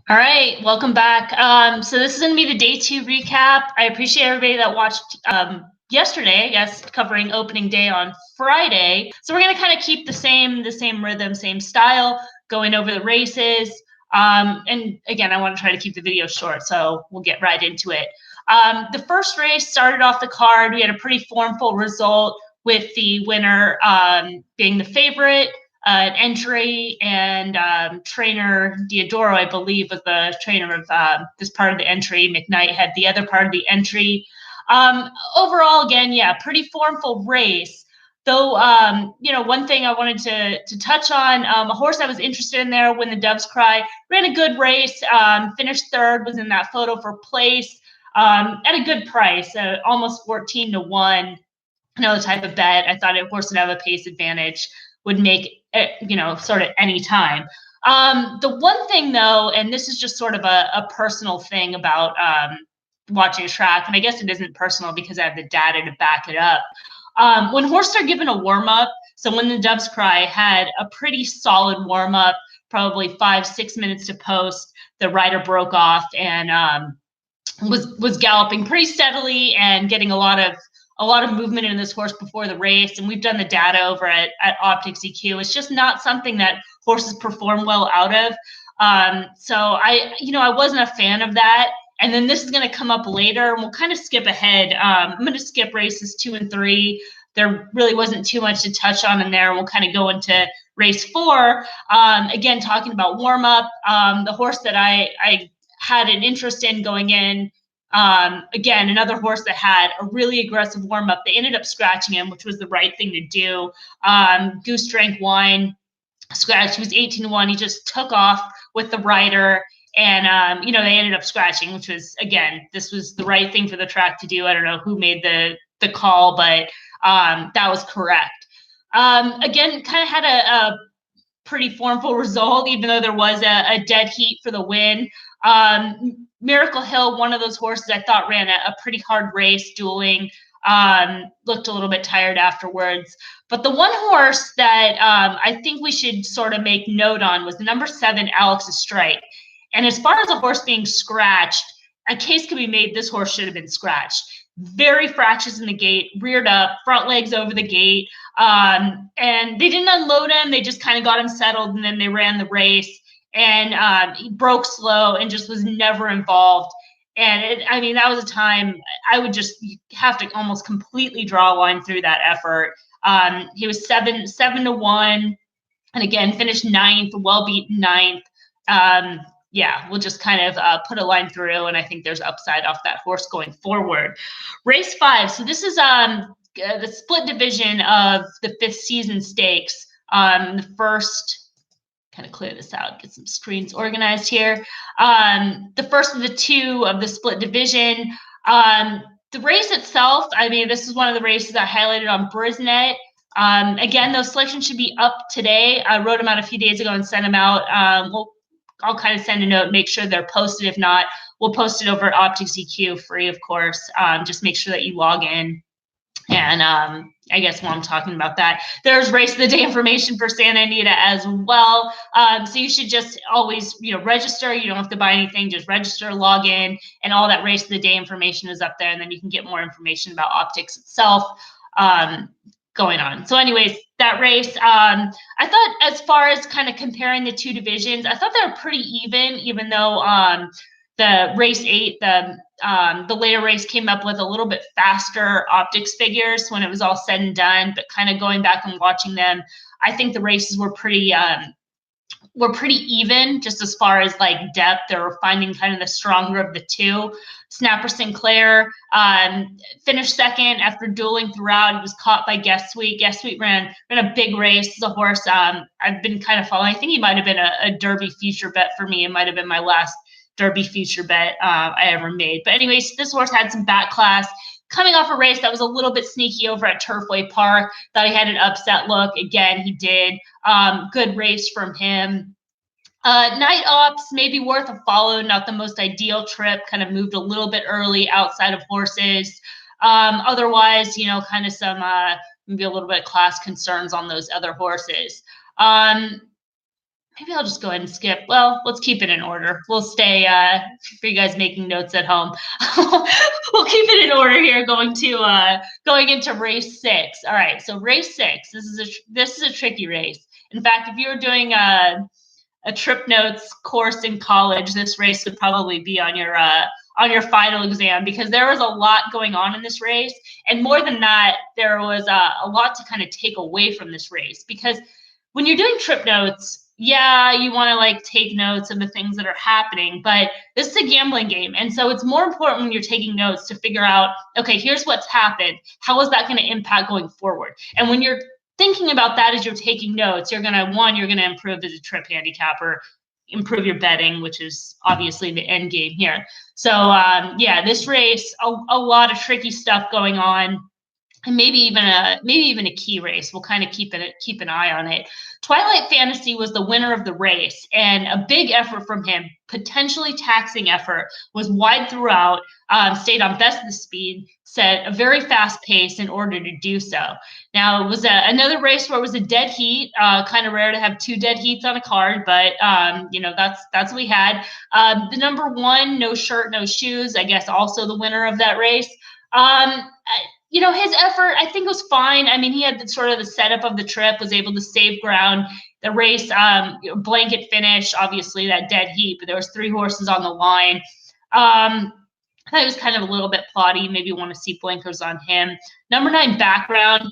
All right, welcome back. So this is going to be the day two recap. I appreciate everybody that watched yesterday, I guess, covering opening day on Friday. So we're going to kind of keep the same rhythm, same style, going over the races. And again, I want to try to keep the video short, so we'll get right into it. The first race started off the card. We had a pretty formful result with the winner being the favorite. An entry, and trainer Diodoro, I believe, was the trainer of this part of the entry. McKnight had the other part of the entry. Overall, again, yeah, pretty formful race. Though, one thing I wanted to touch on, a horse I was interested in there, When the Doves Cry, ran a good race, finished third, was in that photo for place at a good price, almost 14-1. The type of bet. I thought a horse would have a pace advantage, would make it, sort of any time. The one thing though, and this is just sort of a personal thing about watching a track, and I guess it isn't personal because I have the data to back it up. When horses are given a warm up, so When the Doves Cry had a pretty solid warm up, probably 5-6 minutes to post. The rider broke off and was galloping pretty steadily and getting a lot of movement in this horse before the race. And we've done the data over at Optics EQ. It's just not something that horses perform well out of. So I wasn't a fan of that. And then this is going to come up later, and we'll kind of skip ahead. I'm going to skip races 2 and 3. There really wasn't too much to touch on in there. We'll kind of go into race 4. Again, talking about warm up, the horse that I had an interest in going in. Again, another horse that had a really aggressive warm up. They ended up scratching him, which was the right thing to do. Goose Drank Wine scratched. He was 18-1. He just took off with the rider, and they ended up scratching, which was, again, this was the right thing for the track to do. I don't know who made the call, but that was correct. Again, kind of had a pretty formful result, even though there was a dead heat for the win. Miracle Hill, one of those horses I thought ran a pretty hard race, dueling, looked a little bit tired afterwards. But the one horse that I think we should sort of make note on was the number 7, Alex's Strike. And as far as a horse being scratched, a case could be made this horse should have been scratched. Very fractious in the gate, reared up, front legs over the gate. And they didn't unload him. They just kind of got him settled, and then they ran the race. And he broke slow and just was never involved. And that was a time I would just have to almost completely draw a line through that effort. He was 7-1, and again finished 9th, well beaten 9th. We'll just kind of put a line through, and I think there's upside off that horse going forward. Race 5. So this is the split division of the 5th season stakes. The first. Kind of clear this out, get some screens organized here. The first of the 2 of the split division. The race itself, this is one of the races I highlighted on Brisnet. Again, those selections should be up today. I wrote them out a few days ago and sent them out. I'll kind of send a note, make sure they're posted. If not, we'll post it over at Optics EQ, free, of course. Just make sure that you log in. And I guess while I'm talking about that, there's race of the day information for Santa Anita as well. So you should just always, register. You don't have to buy anything, just register, log in, and all that race of the day information is up there. And then you can get more information about optics itself going on. So anyways, that race, I thought as far as kind of comparing the 2 divisions, I thought they were pretty even though the race 8, the later race came up with a little bit faster optics figures when it was all said and done. But kind of going back and watching them, I think the races were pretty even, just as far as like depth. They were finding kind of the stronger of the 2. Snapper Sinclair finished 2nd after dueling throughout. He was caught by Guest Suite. Guest Suite ran a big race. It's a horse I've been kind of following. I think he might have been a Derby future bet for me. It might have been my last Derby future bet I ever made. But anyways, this horse had some back class, coming off a race that was a little bit sneaky over at Turfway Park. Thought he had an upset look. Again, he did. Good race from him. Night Ops, maybe worth a follow, not the most ideal trip, kind of moved a little bit early outside of horses. Otherwise, kind of some maybe a little bit of class concerns on those other horses. maybe I'll just go ahead and skip. Well, let's keep it in order. We'll stay for you guys making notes at home. We'll keep it in order here. Going into race 6. All right, so race 6. This is a tricky race. In fact, if you were doing a trip notes course in college, this race would probably be on your final exam, because there was a lot going on in this race, and more than that, there was a lot to kind of take away from this race. Because when you're doing trip notes, yeah, you want to like take notes of the things that are happening, but this is a gambling game. And so it's more important when you're taking notes to figure out, okay, here's what's happened. How is that going to impact going forward? And when you're thinking about that as you're taking notes, you're going to improve as a trip handicapper, improve your betting, which is obviously the end game here. So yeah, this race, a lot of tricky stuff going on. And maybe even a key race. We'll kind of keep an eye on it. Twilight Fantasy was the winner of the race, and a big effort from him, potentially taxing effort, was wide throughout, stayed on best of the speed, set a very fast pace in order to do so. Now, it was another race where it was a dead heat, kind of rare to have 2 dead heats on a card, but that's what we had. The number 1, No Shirt, No Shoes, I guess also the winner of that race. His effort, I think, was fine. I mean, he had sort of the setup of the trip, was able to save ground. The race, blanket finish, obviously that dead heat, but there was 3 horses on the line. I thought it was kind of a little bit plotty. Maybe want to see blinkers on him. Number 9, Background.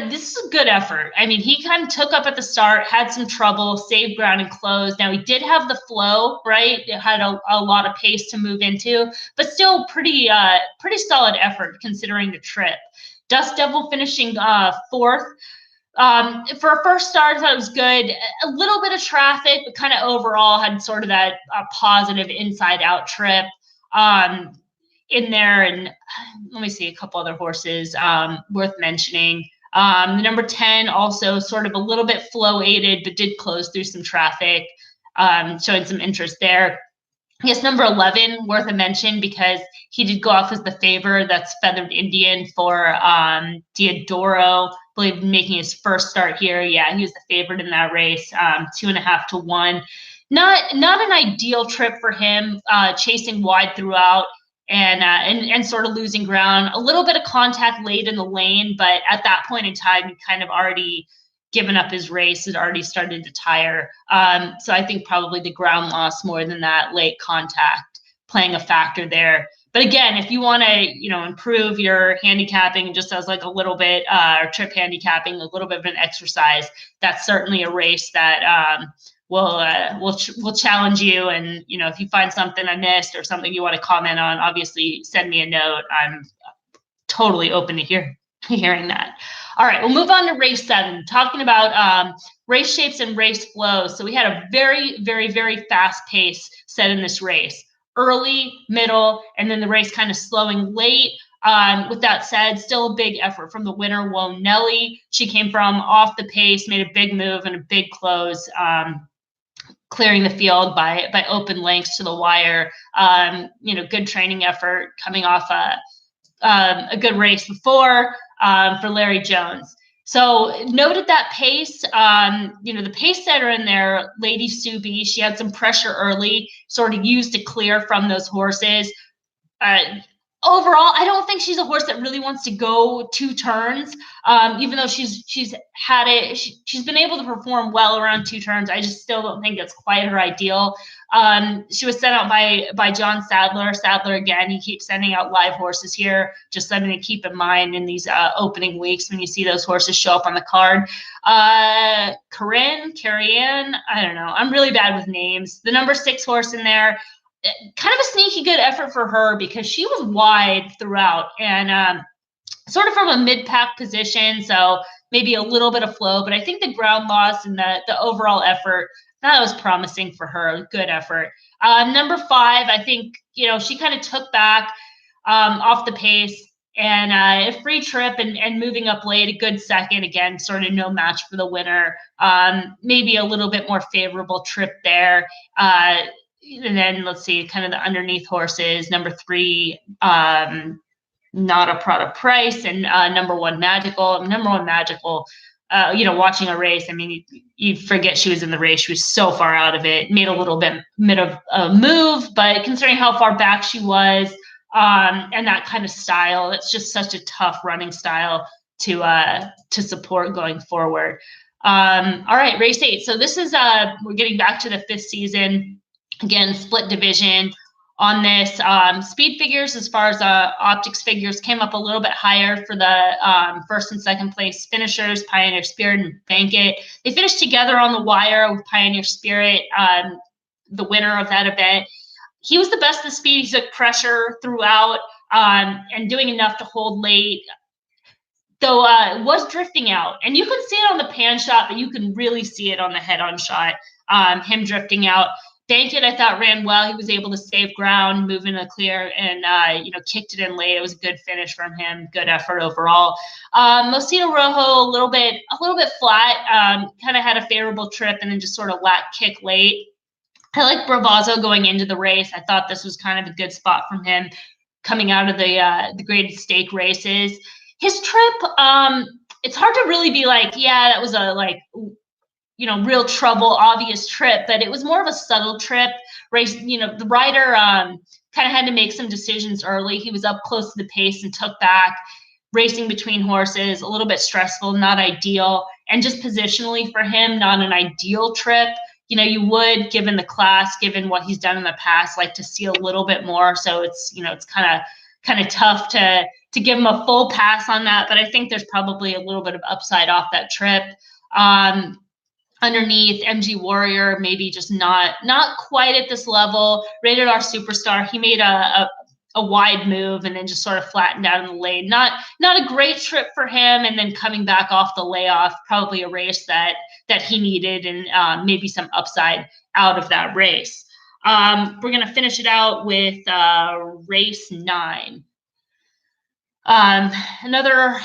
This is a good effort. I mean, he kind of took up at the start, had some trouble, saved ground and closed. Now, he did have the flow, right? It had a lot of pace to move into, but still pretty solid effort considering the trip. Dust Devil finishing 4th. For a first start, I thought it was good. A little bit of traffic, but kind of overall had sort of that positive inside-out trip in there. And let me see a couple other horses worth mentioning. The number 10 also sort of a little bit flow aided, but did close through some traffic, showing some interest there. I guess number 11, worth a mention, because he did go off as the favor. That's Feathered Indian for Diodoro, I believe, making his first start here. Yeah, he was the favorite in that race, 2.5 to 1. Not an ideal trip for him, chasing wide throughout. And sort of losing ground, a little bit of contact late in the lane, but at that point in time, he kind of already given up his race, had already started to tire. So I think probably the ground loss more than that late contact playing a factor there. But again, if you want to, improve your handicapping just as like a little bit, or trip handicapping, a little bit of an exercise, that's certainly a race that we'll challenge you. And if you find something I missed or something you want to comment on, obviously send me a note. I'm totally open to hearing that. All right, we'll move on to race 7, talking about race shapes and race flows. So we had a very, very, very fast pace set in this race, early, middle, and then the race kind of slowing late. With that said, still a big effort from the winner, Whoa Nelly. She came from off the pace, made a big move and a big close, clearing the field by open lengths to the wire. Good training effort coming off a good race before for Larry Jones. So noted that pace, the pace setter in there, Lady Subi, she had some pressure early, sort of used to clear from those horses. Overall, I don't think she's a horse that really wants to go 2 turns, even though she's had it. She's been able to perform well around 2 turns. I just still don't think it's quite her ideal. She was sent out by John Sadler. Sadler, again, he keeps sending out live horses here. Just something to keep in mind in these opening weeks when you see those horses show up on the card. Carrie Ann, I don't know. I'm really bad with names. The number 6 horse in there, kind of a sneaky good effort for her, because she was wide throughout and sort of from a mid-pack position, so maybe a little bit of flow, but I think the ground loss and the overall effort, that was promising for her. Good effort. Number 5, I think, she kind of took back off the pace, and a free trip and moving up late, a good second, again, sort of no match for the winner. Maybe a little bit more favorable trip there. And then let's see, kind of the underneath horses. Number 3, Not a Product Price, and number 1 Magical. Number 1 Magical, watching a race. I mean, you forget she was in the race. She was so far out of it, made a little bit of a move, but considering how far back she was, and that kind of style, it's just such a tough running style to support going forward. All right, race 8. So this is we're getting back to the 5th season. Again, split division on this. Speed figures, as far as optics figures, came up a little bit higher for the first and second place finishers, Pioneer Spirit and Bankit. They finished together on the wire with Pioneer Spirit, the winner of that event. He was the best in speed. He took pressure throughout and doing enough to hold late. Though was drifting out, and you can see it on the pan shot, but you can really see it on the head-on shot. Him drifting out. Bankit, I thought, ran well. He was able to save ground, move in the clear, and kicked it in late. It was a good finish from him. Good effort overall. Mosito Rojo, a little bit flat. Kind of had a favorable trip, and then just sort of lack kick late. I like Bravazo going into the race. I thought this was kind of a good spot from him coming out of the graded stake races. His trip, it's hard to really be like, yeah, that was a real trouble, obvious trip, but it was more of a subtle trip. Race, the rider kind of had to make some decisions early. He was up close to the pace and took back, racing between horses, a little bit stressful, not ideal, and just positionally for him, not an ideal trip. You would, given the class, given what he's done in the past, like to see a little bit more. So it's kind of tough to give him a full pass on that, but I think there's probably a little bit of upside off that trip. Underneath, MG Warrior, maybe just not quite at this level. Rated R Superstar, he made a wide move and then just sort of flattened out in the lane. Not a great trip for him, and then coming back off the layoff, probably a race that he needed, and maybe some upside out of that race. We're going to finish it out with race 9. Another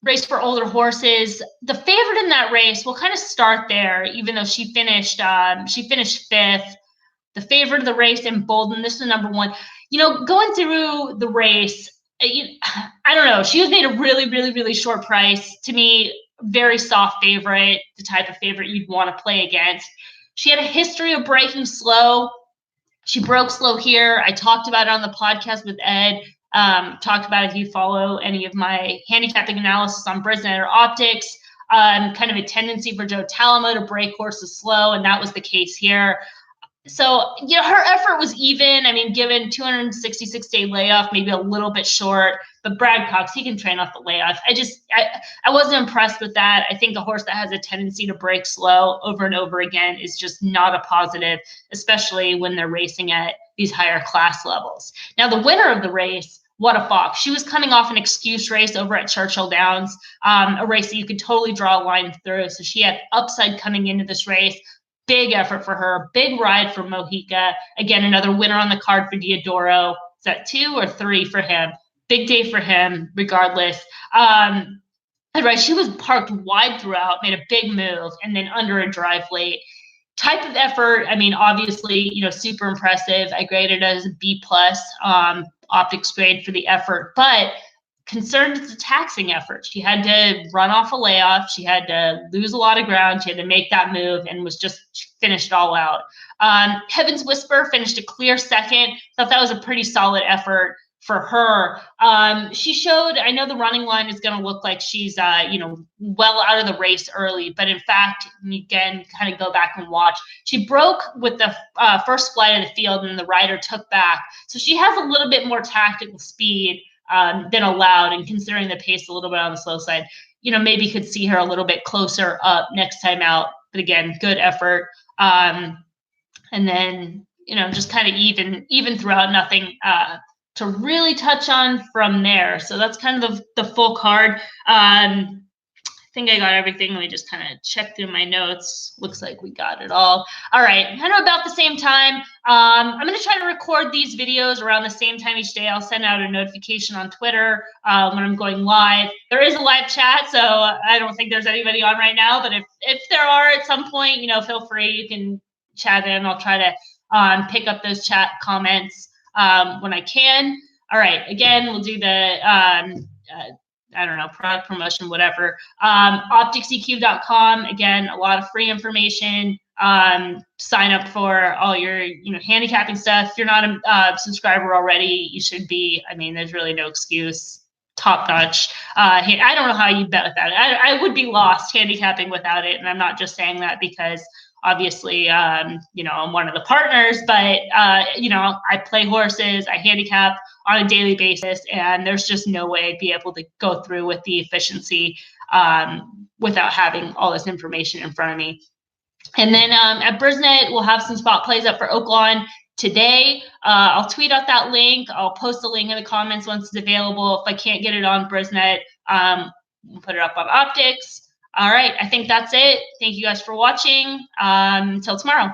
race for older horses. The favorite in that race, we'll kind of start there, even though she finished 5th. The favorite of the race, Embolden, this is number 1. Going through the race, I don't know. She was made a really, really, really short price. To me, very soft favorite, the type of favorite you'd want to play against. She had a history of breaking slow. She broke slow here. I talked about it on the podcast with Ed. Talked about, if you follow any of my handicapping analysis on Brisnet or Optics, kind of a tendency for Joe Talamo to break horses slow, and that was the case here. So, her effort was even. I mean, given 266-day layoff, maybe a little bit short, but Brad Cox, he can train off the layoff. I wasn't impressed with that. I think a horse that has a tendency to break slow over and over again is just not a positive, especially when they're racing at these higher class levels. Now, the winner of the race, What a Fox. She was coming off an excuse race over at Churchill Downs, a race that you could totally draw a line through. So she had upside coming into this race. Big effort for her. Big ride for Mojica. Again, another winner on the card for Diodoro. Is that 2 or 3 for him? Big day for him, regardless. Right, she was parked wide throughout, made a big move, and then under a drive late. Type of effort, I mean, obviously, super impressive. I graded it as a B+, optics grade for the effort, but concerned with the taxing effort. She had to run off a layoff. She had to lose a lot of ground. She had to make that move and was just finished all out. Heaven's Whisper finished a clear second. Thought that was a pretty solid effort for her. She showed, I know the running line is going to look like she's, well out of the race early, but in fact, again, kind of go back and watch. She broke with the first flight of the field and the rider took back. So she has a little bit more tactical speed than allowed, and considering the pace a little bit on the slow side, maybe could see her a little bit closer up next time out. But again, good effort. And then, just kind of even throughout, nothing to really touch on from there. So that's kind of the full card. I think I got everything. Let me just kind of check through my notes. Looks like we got it all. All right, I know about the same time. I'm going to try to record these videos around the same time each day. I'll send out a notification on Twitter when I'm going live. There is a live chat, so I don't think there's anybody on right now. But if there are at some point, feel free. You can chat in. I'll try to pick up those chat comments when I can. All right, again, we'll do the I don't know, product promotion, whatever. OpticsEQ.com, again, a lot of free information. Sign up for all your, handicapping stuff. If you're not a subscriber already, you should be. I mean, there's really no excuse. Top notch. I don't know how you bet without it. I would be lost handicapping without it. And I'm not just saying that because obviously, I'm one of the partners, but, I play horses, I handicap on a daily basis, and there's just no way I'd be able to go through with the efficiency without having all this information in front of me. And then at Brisnet, we'll have some spot plays up for Oaklawn today. I'll tweet out that link. I'll post a link in the comments once it's available. If I can't get it on Brisnet, we'll put it up on Optics. All right, I think that's it. Thank you guys for watching. Until tomorrow.